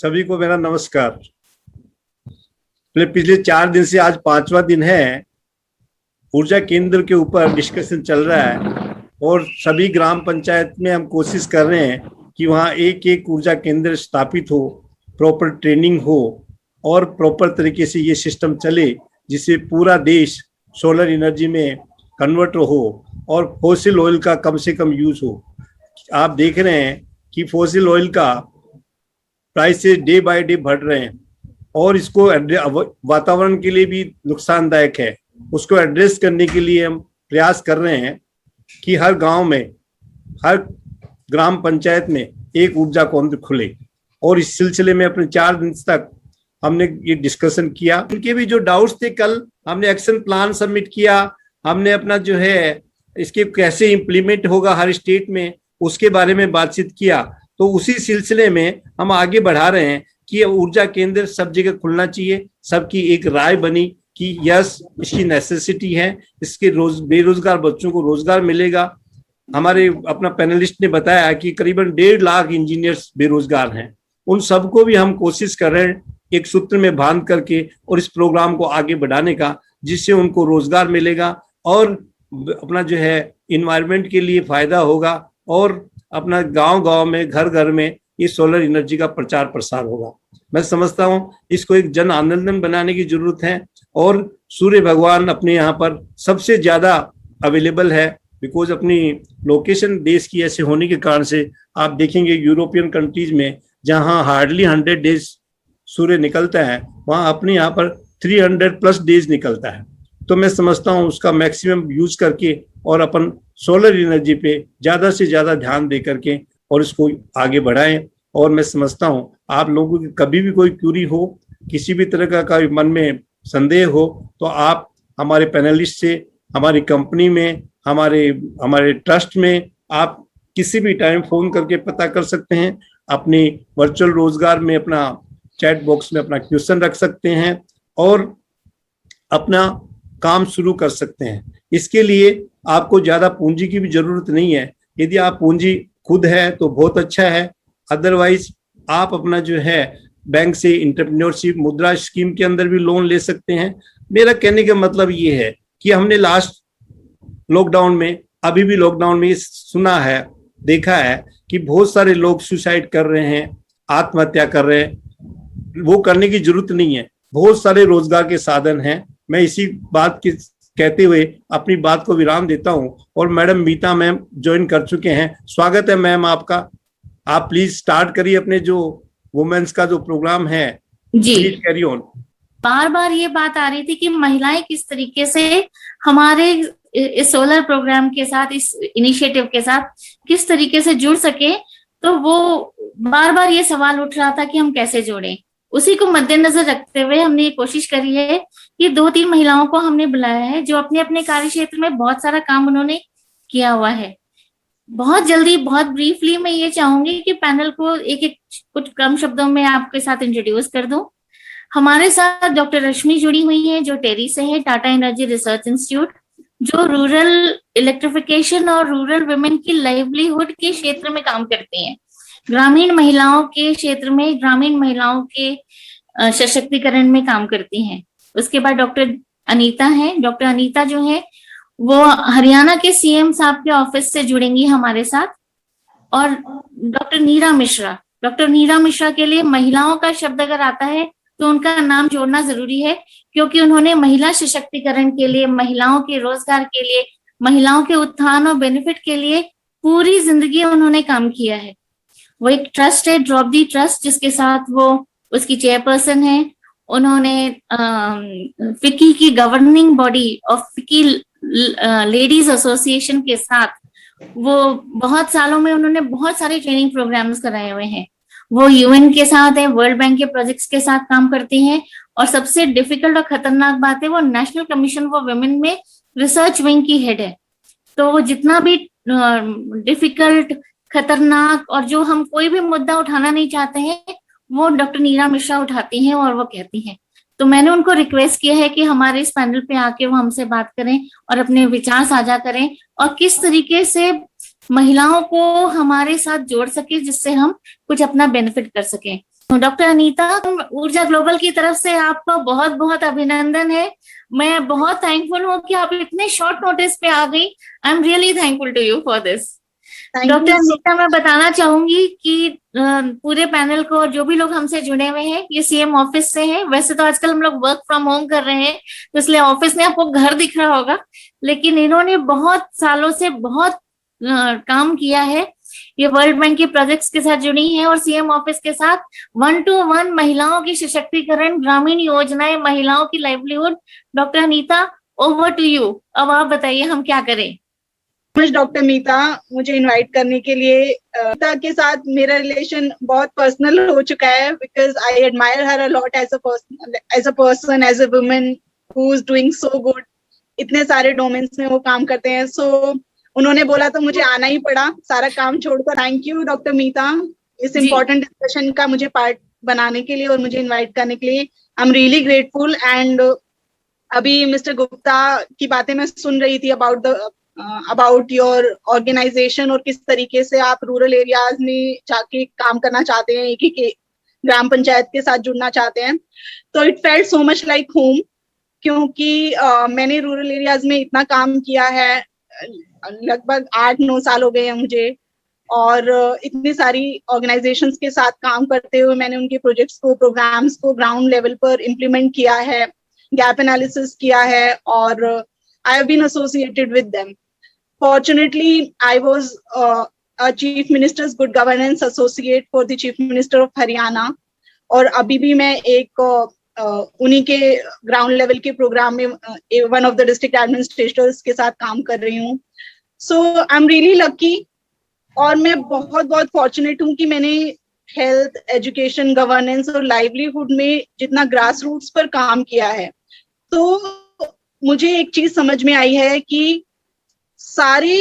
सभी को मेरा नमस्कार। पिछले 4 दिन से आज 5वां दिन है, ऊर्जा केंद्र के ऊपर डिस्कशन चल रहा है और सभी ग्राम पंचायत में हम कोशिश कर रहे हैं कि वहाँ एक एक ऊर्जा केंद्र स्थापित हो, प्रॉपर ट्रेनिंग हो और प्रॉपर तरीके से ये सिस्टम चले जिससे पूरा देश सोलर एनर्जी में कन्वर्ट हो और फॉसिल ऑयल का कम से कम यूज हो। आप देख रहे हैं कि फॉसिल ऑयल का प्राइसेस डे बाय डे बढ़ रहे हैं और इसको वातावरण के लिए भी नुकसानदायक है। उसको एड्रेस करने के लिए हम प्रयास कर रहे हैं कि हर गांव में, हर ग्राम पंचायत में एक ऊर्जा केंद्र खुले और इस सिलसिले में अपने 4 दिन तक हमने ये डिस्कशन किया। उनके भी जो डाउट्स थे, कल हमने एक्शन प्लान सबमिट किया, हमने अपना जो है इसके कैसे इम्प्लीमेंट होगा हर स्टेट में उसके बारे में बातचीत किया। तो उसी सिलसिले में हम आगे बढ़ा रहे हैं कि ऊर्जा केंद्र सब जगह खुलना चाहिए। सबकी एक राय बनी कि यस, इसकी नेसेसिटी है, इसके बेरोजगार बच्चों को रोजगार मिलेगा। हमारे अपना पैनलिस्ट ने बताया कि करीबन 1.5 लाख इंजीनियर्स बेरोजगार हैं। उन सबको भी हम कोशिश कर रहे हैं एक सूत्र में बांध करके और इस प्रोग्राम को आगे बढ़ाने का, जिससे उनको रोजगार मिलेगा और अपना जो है इन्वायरमेंट के लिए फायदा होगा और अपना गांव-गांव में, घर-घर में ये सोलर एनर्जी का प्रचार प्रसार होगा। मैं समझता हूं इसको एक जन आंदोलन बनाने की जरूरत है और सूर्य भगवान अपने यहाँ पर सबसे ज्यादा अवेलेबल है, बिकॉज अपनी लोकेशन देश की ऐसे होने के कारण से आप देखेंगे यूरोपियन कंट्रीज में जहां हार्डली 100 डेज सूर्य निकलता है, वहां अपने यहाँ पर 300+ डेज निकलता है। तो मैं समझता हूँ उसका मैक्सिमम यूज करके और अपन सोलर एनर्जी पे ज्यादा से ज्यादा ध्यान दे करके और इसको आगे बढ़ाएं। और मैं समझता हूँ आप लोगों की कभी भी कोई क्यूरी हो, किसी भी तरह का मन में संदेह हो, तो आप हमारे पैनलिस्ट से, हमारी कंपनी में, हमारे ट्रस्ट में आप किसी भी टाइम फोन करके पता कर सकते हैं। अपनी वर्चुअल रोजगार में अपना चैट बॉक्स में अपना क्वेश्चन रख सकते हैं और अपना काम शुरू कर सकते हैं। इसके लिए आपको ज्यादा पूंजी की भी जरूरत नहीं है। यदि आप पूंजी खुद है तो बहुत अच्छा है, अदरवाइज आप अपना जो है बैंक से एंटरप्रेन्योरशिप मुद्रा स्कीम के अंदर भी लोन ले सकते हैं। मेरा कहने का मतलब ये है कि हमने लास्ट लॉकडाउन में, अभी भी लॉकडाउन में सुना है, देखा है कि बहुत सारे लोग सुसाइड कर रहे हैं, आत्महत्या कर रहे हैं। वो करने की जरूरत नहीं है, बहुत सारे रोजगार के साधन हैं। मैं इसी बात की कहते हुए अपनी बात को विराम देता हूं और मैडम मीता मैम ज्वाइन कर चुके हैं। स्वागत है मैम आपका। आप प्लीज स्टार्ट करिए अपने जो वुमेन्स का जो प्रोग्राम है। जी, प्लीज कैरी ऑन। बार बार ये बात आ रही थी कि महिलाएं किस तरीके से हमारे इस सोलर प्रोग्राम के साथ, इस इनिशिएटिव के साथ किस तरीके से जुड़ सके। तो वो बार बार ये सवाल उठ रहा था कि हम कैसे जोड़ें। उसी को मद्देनजर रखते हुए हमने ये कोशिश करी है कि 2-3 महिलाओं को हमने बुलाया है जो अपने अपने कार्य क्षेत्र में बहुत सारा काम उन्होंने किया हुआ है। बहुत जल्दी, बहुत ब्रीफली मैं ये चाहूंगी कि पैनल को एक एक कुछ कम शब्दों में आपके साथ इंट्रोड्यूस कर दूं। हमारे साथ डॉक्टर रश्मि जुड़ी हुई है जो टेरी से है, टाटा एनर्जी रिसर्च इंस्टीट्यूट, जो रूरल इलेक्ट्रिफिकेशन और रूरल वुमेन की लाइवलीहुड के क्षेत्र में काम करती हैं। ग्रामीण महिलाओं के क्षेत्र में, ग्रामीण महिलाओं के सशक्तिकरण में काम करती हैं। उसके बाद डॉक्टर अनीता हैं। डॉक्टर अनीता जो है वो हरियाणा के सीएम साहब के ऑफिस से जुड़ेंगी हमारे साथ। और डॉक्टर नीरा मिश्रा, डॉक्टर नीरा मिश्रा के लिए महिलाओं का शब्द अगर आता है तो उनका नाम जोड़ना जरूरी है, क्योंकि उन्होंने महिला सशक्तिकरण के लिए, महिलाओं के रोजगार के लिए, महिलाओं के उत्थान और बेनिफिट के लिए पूरी जिंदगी उन्होंने काम किया है। वो एक ट्रस्ट है, ड्रॉप दी ट्रस्ट, जिसके साथ वो उसकी चेयरपर्सन है। उन्होंने फिक्की की गवर्निंग बॉडी और फिक्की लेडीज एसोसिएशन के साथ वो बहुत सालों में उन्होंने बहुत सारे ट्रेनिंग प्रोग्राम्स कराए हुए हैं। वो यूएन के साथ है, वर्ल्ड बैंक के प्रोजेक्ट्स के साथ काम करती हैं। और सबसे डिफिकल्ट और खतरनाक बात है, वो नेशनल कमीशन फॉर वुमेन में रिसर्च विंग की हेड है। तो वो जितना भी डिफिकल्ट, खतरनाक और जो हम कोई भी मुद्दा उठाना नहीं चाहते हैं, वो डॉक्टर नीरा मिश्रा उठाती हैं और वो कहती हैं। तो मैंने उनको रिक्वेस्ट किया है कि हमारे इस पैनल पे आके वो हमसे बात करें और अपने विचार साझा करें और किस तरीके से महिलाओं को हमारे साथ जोड़ सके, जिससे हम कुछ अपना बेनिफिट कर सकें। डॉक्टर अनीता, ऊर्जा ग्लोबल की तरफ से आपका बहुत बहुत अभिनंदन है। मैं बहुत थैंकफुल हूँ कि आप इतने शॉर्ट नोटिस पे आ गई। I am really thankful to you for this. Thank doctor you so Anita, मैं बताना चाहूंगी कि पूरे पैनल को और जो भी लोग हमसे जुड़े हुए हैं, ये सीएम ऑफिस से है। वैसे तो आजकल हम लोग वर्क फ्रॉम होम कर रहे हैं, तो इसलिए ऑफिस में आपको घर दिख रहा होगा, लेकिन इन्होंने बहुत सालों से बहुत काम किया है। ये वर्ल्ड बैंक के प्रोजेक्ट्स के साथ जुड़ी हैं और सीएम ऑफिस के साथ 1-to-1 महिलाओं की सशक्तिकरण, ग्रामीण योजनाएं, महिलाओं की livelihood. Doctor Anita, over to you. अब आप बताइए हम क्या करें। डॉक्टर मीता, मुझे इनवाइट करने के लिए। मीता के साथ मेरा रिलेशन बहुत पर्सनल हो चुका है, because I admire her a lot as a person, as a woman who is doing so good. इतने सारे डोमेन्स में वो काम करते हैं। सो उन्होंने बोला तो मुझे आना ही पड़ा, सारा काम छोड़कर। थैंक यू डॉक्टर मीता, इस इम्पोर्टेंट डिस्कशन का मुझे पार्ट बनाने के लिए और मुझे इनवाइट करने के लिए। आई एम रियली ग्रेटफुल। एंड अभी मिस्टर गुप्ता की बातें मैं सुन रही थी अबाउट योर ऑर्गेनाइजेशन और किस तरीके से आप रूरल एरियाज में जाके काम करना चाहते हैं, एक एक ग्राम पंचायत के साथ जुड़ना चाहते हैं। तो it felt so much like home, क्योंकि मैंने रूरल एरियाज में इतना काम किया है, लगभग 8-9 साल हो गए हैं मुझे। और इतनी सारी ऑर्गेनाइजेशंस के साथ काम करते हुए मैंने उनके प्रोजेक्ट्स को, प्रोग्राम्स को ग्राउंड लेवल पर इम्प्लीमेंट किया है, गैप एनालिसिस किया है, और I have been associated with them. Fortunately, I was a Chief Minister's Good Governance Associate for the Chief Minister of Haryana, और अभी भी मैं एक उन्हीं के ग्राउंड लेवल के प्रोग्राम में one of the district administrators के साथ काम कर रही हूँ। सो आई एम रियली लकी, और मैं बहुत बहुत फॉर्चुनेट हूँ कि मैंने हेल्थ, एजुकेशन, गवर्नेंस और लाइवलीहुड में जितना ग्रास रूट्स पर काम किया है, तो मुझे एक चीज समझ में आई है कि सारे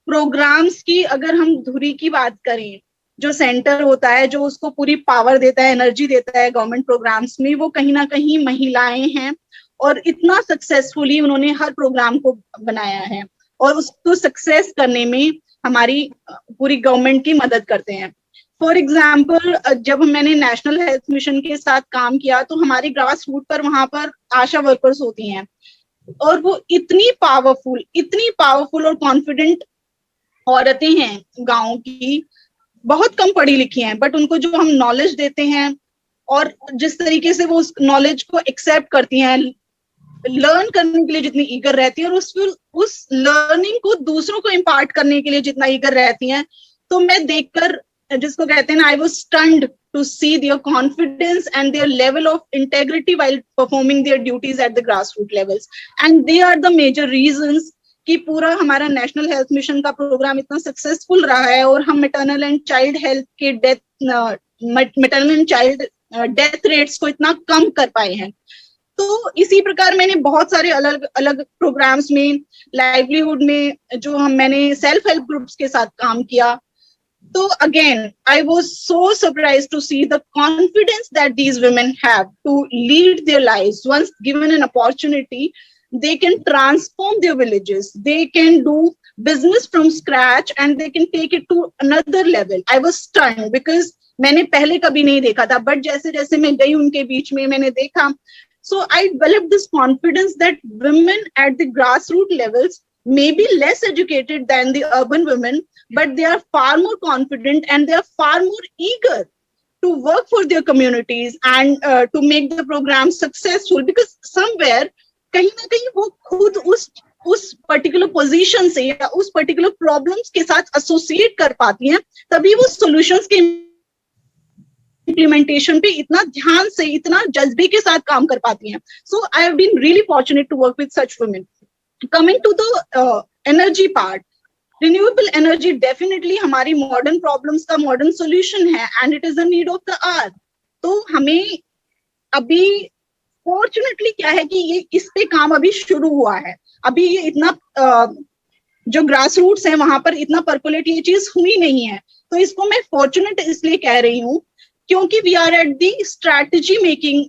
प्रोग्राम्स की अगर हम धुरी की बात करें, जो सेंटर होता है, जो उसको पूरी पावर देता है, एनर्जी देता है गवर्नमेंट प्रोग्राम्स में, वो कहीं ना कहीं महिलाएं हैं। और इतना सक्सेसफुली उन्होंने हर प्रोग्राम को बनाया है, और उसको सक्सेस करने में हमारी पूरी गवर्नमेंट की मदद करते हैं। फॉर एग्जाम्पल, जब मैंने नेशनल हेल्थ मिशन के साथ काम किया, तो हमारी ग्रास रूट पर वहां पर आशा वर्कर्स होती हैं, और वो इतनी पावरफुल और कॉन्फिडेंट औरतें हैं गांव की, बहुत कम पढ़ी लिखी हैं, बट उनको जो हम नॉलेज देते हैं और जिस तरीके से वो उस नॉलेज को एक्सेप्ट करती हैं, लर्न करने के लिए जितनी ईगर रहती है, और उस लर्निंग को दूसरों को इम्पार्ट करने के लिए जितना ईगर रहती हैं, तो मैं देखकर, जिसको कहते हैं ना, I was stunned to see their confidence and their level of integrity while performing their duties at the grassroots levels. And they are the major reasons कि पूरा हमारा नेशनल हेल्थ मिशन का प्रोग्राम इतना सक्सेसफुल रहा है, और हम maternal and child health के maternal and child death rates को इतना कम कर पाए हैं। तो इसी प्रकार मैंने बहुत सारे अलग अलग प्रोग्राम्स में, लाइवलीहुड में, जो मैंने सेल्फ हेल्प ग्रुप्स के साथ काम किया। So again, I was so surprised to see the confidence that these women have to lead their lives. Once given an opportunity, they can transform their villages. They can do business from scratch and they can take it to another level. I was stunned because मैंने पहले कभी नहीं देखा था, but जैसे जैसे मैं गई उनके बीच में मैंने देखा. So I developed this confidence that women at the grassroots levels may be less educated than the urban women, but they are far more confident and they are far more eager to work for their communities and to make the program successful, because somewhere कहीं ना कहीं वो खुद उस particular position से या उस particular problems के साथ एसोसिएट कर पाती हैं, तभी वो सॉल्यूशंस के इम्प्लीमेंटेशन पे इतना ध्यान से, इतना जज्बे के साथ काम कर पाती हैं. So I have been really fortunate to work with such women. Coming to the energy part, renewable energy definitely हमारी मॉडर्न प्रॉब्लम्स का मॉडर्न सॉल्यूशन है and it is the need of the hour. तो हमें अभी fortunately क्या है कि ये इस पे काम अभी शुरू हुआ है. अभी ये इतना जो ग्रास रूट्स है वहां पर इतना परकोलेट ये चीज हुई नहीं है. तो इसको मैं फॉर्चुनेट इसलिए कह रही हूँ क्योंकि we are at the strategy making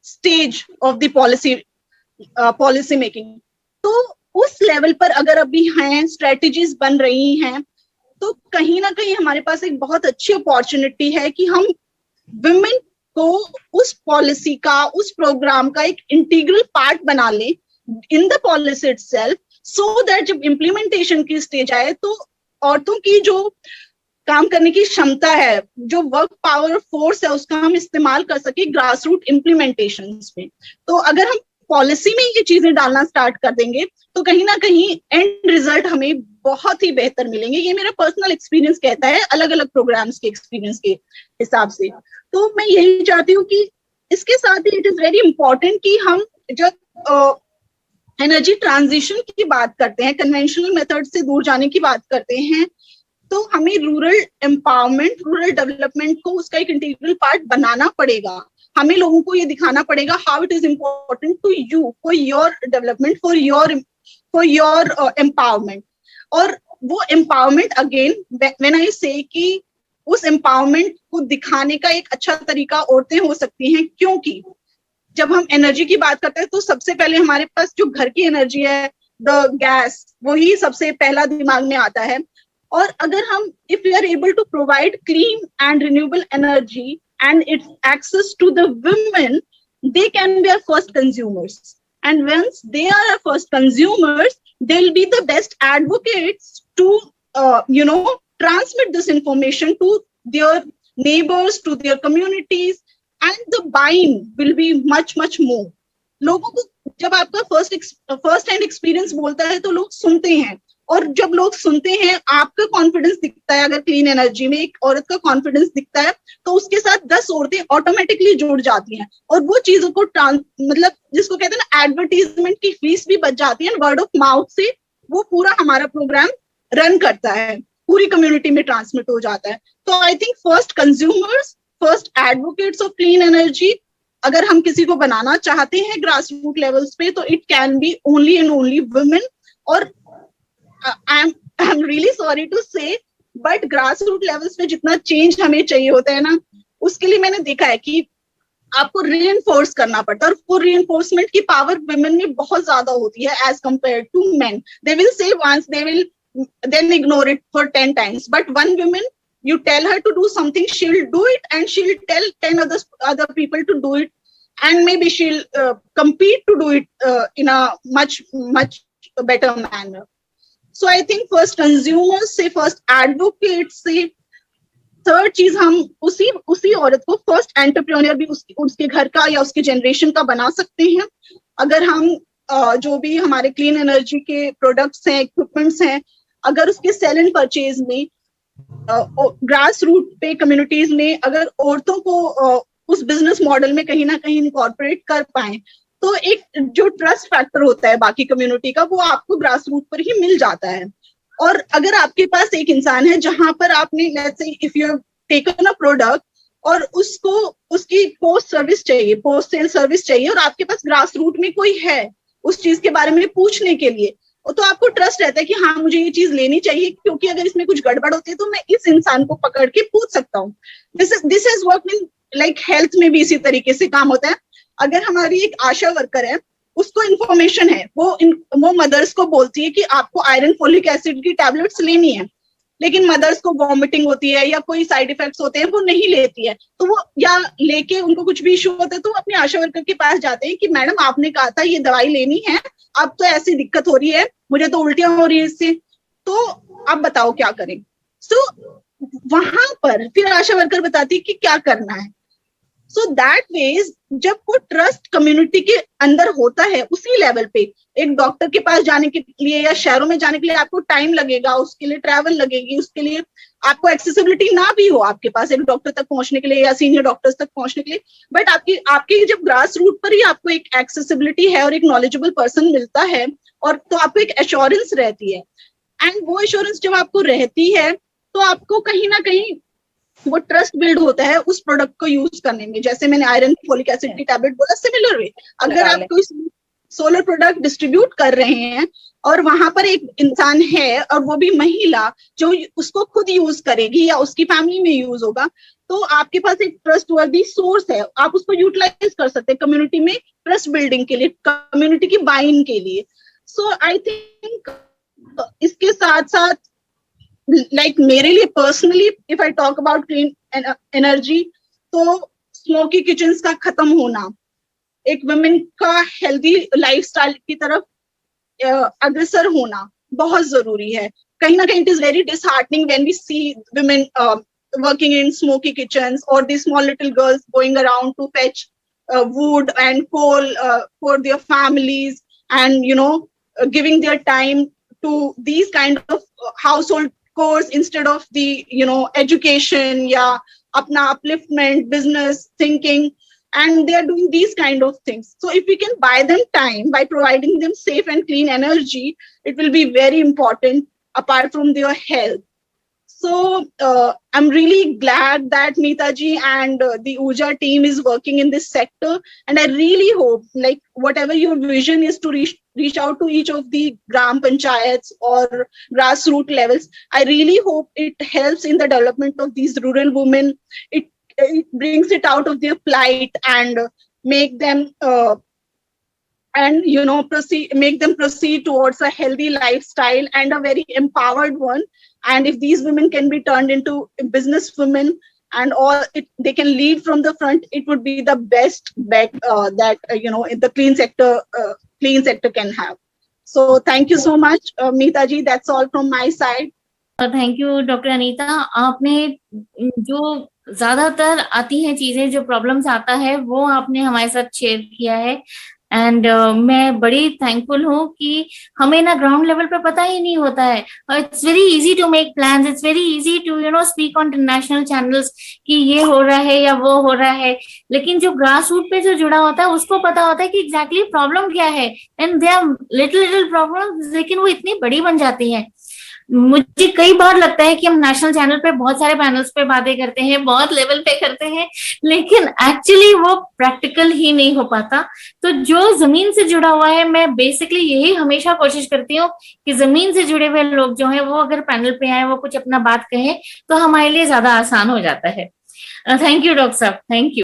stage of the policy making. तो उस लेवल पर अगर अभी हैं, स्ट्रेटजीज बन रही हैं, तो कहीं ना कहीं हमारे पास एक बहुत अच्छी अपॉर्चुनिटी है कि हम विमेन को उस पॉलिसी का, उस प्रोग्राम का एक इंटीग्रल पार्ट बना ले in the policy itself, so that जब इम्प्लीमेंटेशन की स्टेज आए तो औरतों की जो काम करने की क्षमता है, जो वर्क पावर फोर्स है, उसका हम इस्तेमाल कर सके ग्रास रूट इम्प्लीमेंटेशन में। तो अगर हम पॉलिसी में ये चीजें डालना स्टार्ट कर देंगे तो कहीं ना कहीं एंड रिजल्ट हमें बहुत ही बेहतर मिलेंगे। ये मेरा पर्सनल एक्सपीरियंस कहता है, अलग अलग प्रोग्राम्स के एक्सपीरियंस के हिसाब से। तो मैं यही चाहती हूँ कि इसके साथ ही इट इज वेरी इंपॉर्टेंट कि हम जब एनर्जी ट्रांजिशन की बात करते हैं, कन्वेंशनल मेथड से दूर जाने की बात करते हैं, तो हमें रूरल एम्पावरमेंट, रूरल डेवलपमेंट को उसका एक इंटीग्रल पार्ट बनाना पड़ेगा। हमें लोगों को ये दिखाना पड़ेगा how it is important to you, for your development, for your empowerment. और वो एम्पावरमेंट अगेन व्हेन आई से कि उस एम्पावरमेंट को दिखाने का एक अच्छा तरीका औरतें हो सकती हैं, क्योंकि जब हम एनर्जी की बात करते हैं तो सबसे पहले हमारे पास जो घर की एनर्जी है, द गैस, वही सबसे पहला दिमाग में आता है। और अगर हम if we are able to provide clean and renewable energy and its access to the women, they can be our first consumers. And once they are our first consumers, they'll be the best advocates to, transmit this information to their neighbors, to their communities, and the buying will be much, much more. लोगों को जब आपका first hand experience बोलता है तो लोग सुनते हैं, और जब लोग सुनते हैं आपका कॉन्फिडेंस दिखता है। अगर क्लीन एनर्जी में एक औरत का कॉन्फिडेंस दिखता है तो उसके साथ 10 औरतें ऑटोमेटिकली जुड़ जाती हैं, और वो चीजों को मतलब जिसको कहते हैं ना, एडवर्टीजमेंट की फीस भी बच जाती है। वर्ड ऑफ माउथ से वो पूरा हमारा प्रोग्राम रन करता है, पूरी कम्युनिटी में ट्रांसमिट हो जाता है। तो I think first consumers, first advocates of clean energy अगर हम किसी को बनाना चाहते हैं ग्रास रूट लेवल्स पे, तो it can be only and only women. और I'm really sorry to say, but grassroots levels पे जितना चेंज हमें चाहिए होता है ना, उसके लिए मैंने देखा है कि आपको रीइंफोर्स करना पड़ता है, और वो रीइंफोर्समेंट की पावर वुमेन में बहुत ज्यादा होती है as compare to men. They will say once, they will then ignore it for 10 times, but one woman, you tell her to do something, she'll do it, and she'll tell 10 other people to do it, and maybe she'll compete to do it in a much better manner. So I think first consumers से, first advocates से, third चीज हम उसी औरत को first entrepreneur भी उसके घर का या उसके जनरेशन का बना सकते हैं। अगर हम जो भी हमारे क्लीन एनर्जी के प्रोडक्ट्स हैं, इक्विपमेंट्स हैं, अगर उसके सेल एंड परचेज में ग्रास रूट पे कम्युनिटीज में अगर औरतों को उस बिजनेस मॉडल में कहीं ना कहीं इनकॉर्पोरेट कर पाए, तो एक जो ट्रस्ट फैक्टर होता है बाकी कम्युनिटी का, वो आपको ग्रास रूट पर ही मिल जाता है। और अगर आपके पास एक इंसान है जहां पर आपने, let's say if you have taken a product और उसको उसकी पोस्ट सर्विस चाहिए, पोस्ट सेल सर्विस चाहिए, और आपके पास ग्रास रूट में कोई है उस चीज के बारे में पूछने के लिए, तो आपको ट्रस्ट रहता है कि हाँ मुझे ये चीज लेनी चाहिए, क्योंकि अगर इसमें कुछ गड़बड़ होती है तो मैं इस इंसान को पकड़ के पूछ सकता हूँ। This is work in like health में भी इसी तरीके से काम होता है। अगर हमारी एक आशा वर्कर है, उसको इन्फॉर्मेशन है, वो मदर्स को बोलती है कि आपको आयरन फोलिक एसिड की टैबलेट्स लेनी है, लेकिन मदर्स को वॉमिटिंग होती है या कोई साइड इफेक्ट्स होते हैं, वो नहीं लेती है, तो वो या लेके उनको कुछ भी इशू होता है तो वो अपने आशा वर्कर के पास जाते हैं कि मैडम आपने कहा था ये दवाई लेनी है, अब तो ऐसी दिक्कत हो रही है, मुझे तो उल्टियां हो रही है इससे, तो आप बताओ क्या करें। सो वहां पर फिर आशा वर्कर बताती है कि क्या करना है। सो दैट वेज जब वो ट्रस्ट कम्युनिटी के अंदर होता है उसी लेवल पे, एक डॉक्टर के पास जाने के लिए या शहरों में जाने के लिए आपको टाइम लगेगा, उसके लिए ट्रैवल लगेगी, उसके लिए आपको एक्सेसिबिलिटी ना भी हो आपके पास एक डॉक्टर तक पहुंचने के लिए या सीनियर डॉक्टर्स तक पहुंचने के लिए, बट आपकी जब ग्रास रूट पर ही आपको एक एक्सेसिबिलिटी है और एक नॉलेजेबल पर्सन मिलता है, और तो आपको एक एश्योरेंस रहती है, एंड वो एश्योरेंस जब आपको रहती है तो आपको कहीं ना कहीं वो ट्रस्ट बिल्ड होता है उस प्रोडक्ट को यूज करने में। जैसे मैंने आयरन फोलिक एसिड की टैबलेट बोला, सिमिलर वे अगर आप कोई सोलर प्रोडक्ट डिस्ट्रीब्यूट कर रहे हैं और वहां पर एक इंसान है और वो भी महिला जो उसको खुद यूज करेगी या उसकी फैमिली में यूज होगा, तो आपके पास एक ट्रस्ट वर्दी सोर्स है, आप उसको यूटिलाइज कर सकते हैं कम्युनिटी में ट्रस्ट बिल्डिंग के लिए, कम्युनिटी की बाइंग के लिए। सो आई थिंक इसके साथ साथ लाइक मेरे लिए personally if I talk about clean energy, तो स्मोकी किचन्स का खत्म होना एक वुमेन का हेल्दी लाइफस्टाइल की तरफ अग्रसर होना बहुत जरूरी है. कहीं ना कहीं it is very disheartening when we see women working in smoky kitchens or these small little girls going around to fetch wood and coal for their families and giving their time to these kind of household chores instead of the education yeah apna upliftment business thinking, and they are doing these kind of things. So if we can buy them time by providing them safe and clean energy, it will be very important apart from their health. So I'm really glad that Meeta ji and the Urja team is working in this sector, and I really hope, like, whatever your vision is to reach out to each of the gram panchayats or grassroots levels, I really hope it helps in the development of these rural women. It brings it out of their plight and make them make them proceed towards a healthy lifestyle and a very empowered one. And if these women can be turned into business women and they can lead from the front, it would be the best bet that the clean sector can have. So thank you so much, Meeta ji. That's all from my side. Thank you doctor Anita. आपने जो ज्यादातर आती हैं चीजें, जो problems आता है, वो आपने हमारे साथ शेयर किया है. एंड मैं बड़ी थैंकफुल हूँ कि हमें ना ग्राउंड लेवल पे पता ही नहीं होता है. It's very easy to make plans, it's very easy to speak on international channels कि ये हो रहा है या वो हो रहा है, लेकिन जो ग्रास रूट पे जो जुड़ा होता है उसको पता होता है कि एग्जैक्टली प्रॉब्लम क्या है. And they are little problem, लेकिन वो इतनी बड़ी बन जाती है. मुझे कई बार लगता है कि हम नेशनल चैनल पे बहुत सारे पैनल्स पे बातें करते हैं, बहुत लेवल पे करते हैं, लेकिन एक्चुअली वो प्रैक्टिकल ही नहीं हो पाता. तो जो जमीन से जुड़ा हुआ है, मैं बेसिकली यही हमेशा कोशिश करती हूँ कि जमीन से जुड़े हुए लोग जो हैं वो अगर पैनल पे आए, वो कुछ अपना बात कहें, तो हमारे लिए ज्यादा आसान हो जाता है. थैंक यू डॉक्टर साहब, थैंक यू.